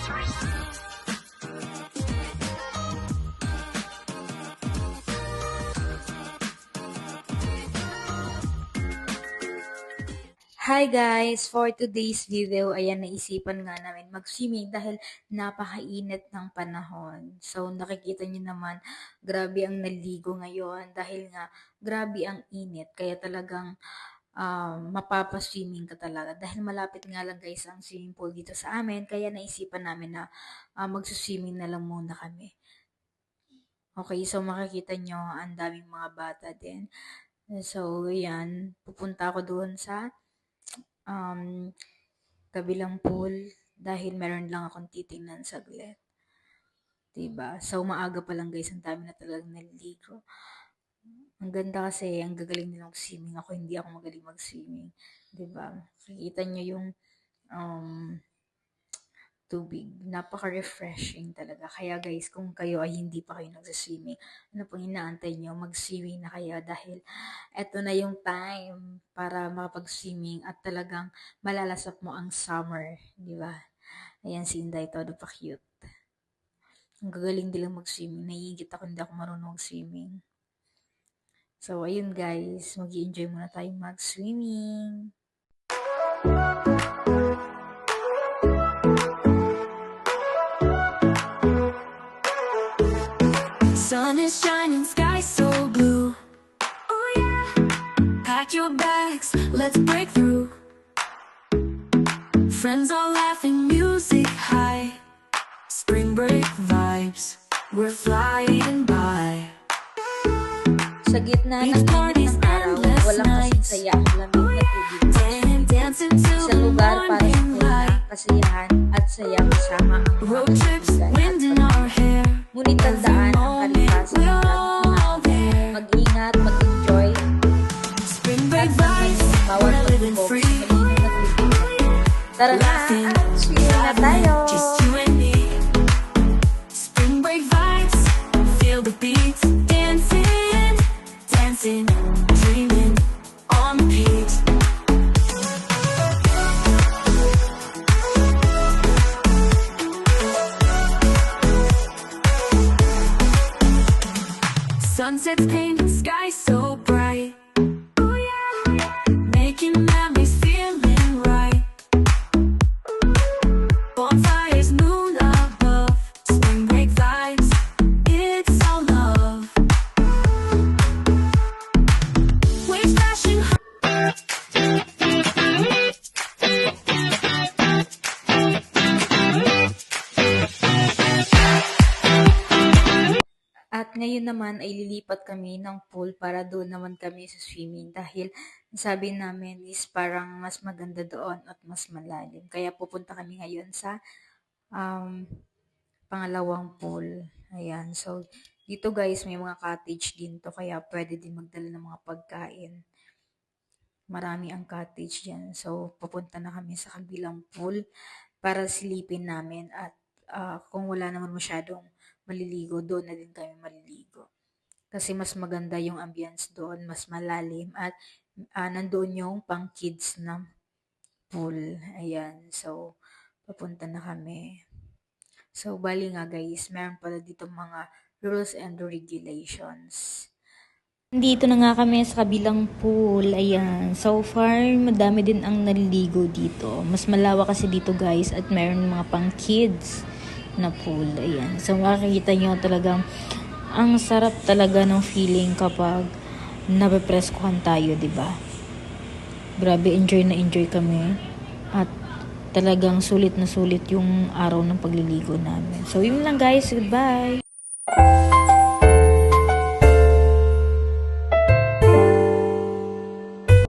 Hi guys! For today's video, ayan, naisipan nga namin mag-swimming dahil napakainit ng panahon. So, nakikita niyo naman, grabe ang naligo ngayon dahil nga grabe ang init. Kaya talagang mapapaswimming ka talaga. Dahil malapit nga lang guys ang swimming pool dito sa amin, kaya naisipan namin na mag-swimming na lang muna kami. Okay, so makikita nyo, ang daming mga bata din. So, ayan, pupunta ako doon sa kabilang pool dahil meron lang akong titingnan saglit. Diba? So, maaga pa lang guys, ang dami na talagang naliligo. Ang ganda kasi, ang gagaling nila mag-swimming. Ako, hindi ako magaling mag-swimming. Diba? Nakikita nyo yung tubig. Napaka-refreshing talaga. Kaya guys, kung kayo ay hindi pa kayo nagsaswimming, ano pong inaantay nyo? Mag-swimming na kayo dahil eto na yung time para makapag-swimming at talagang malalasap mo ang summer. Di ba? Ayan si Inday, todo pa cute. Ang gagaling din lang mag-swimming. Naiingit ako, hindi ako marunong mag-swimming. So, ayun guys, mag-i-enjoy muna tayo mag-swimming. Sun is shining, sky so blue. Oh yeah. Pack your bags, let's break through. Friends are laughing, music high. Spring break vibes, we're flying by. Sa gitna ng init ng araw, walang kasing saya ang lamig na tubig. Sa lugar para sa kulina, kasiyahan at saya kasama ang mga Road trips, wind in our hair. Ngunit tandaan ang kalikasan ng laging mag-ingat, mag-enjoy. Spring break vibes, we're living free. Tara na, swim na tayo! Just you and me. Spring break vibes, feel the beats. Dancing, dancing, dreaming on repeat. Sunsets paint the sky so bright. Oh yeah, making memories, feeling right. Bonfires, moon above. Spring break vibes, it's all love. Waves crashing. At ngayon naman ay lilipat kami ng pool para doon naman kami sa swimming dahil sabi namin is parang mas maganda doon at mas malalim. Kaya pupunta kami ngayon sa pangalawang pool. Ayan. So, dito guys, may mga cottage din to kaya pwede din magdala ng mga pagkain. Marami ang cottage dyan. So, pupunta na kami sa kabilang pool para silipin namin at kung wala naman masyadong maliligo, doon na din kami maliligo. Kasi mas maganda yung ambience doon, mas malalim at nandoon yung pang kids na pool. Ayan, so papunta na kami. So bali nga guys, meron pala dito mga rules and regulations. Dito na nga kami sa kabilang pool. Ayan. So far, madami din ang naliligo dito. Mas malawak kasi dito guys at meron mga pang kids na pool. Ayan. So makikita nyo talagang ang sarap talaga ng feeling kapag napepreskuhan tayo, diba? Grabe, enjoy na enjoy kami. At talagang sulit na sulit yung araw ng pagliligo namin. So yun lang guys. Goodbye!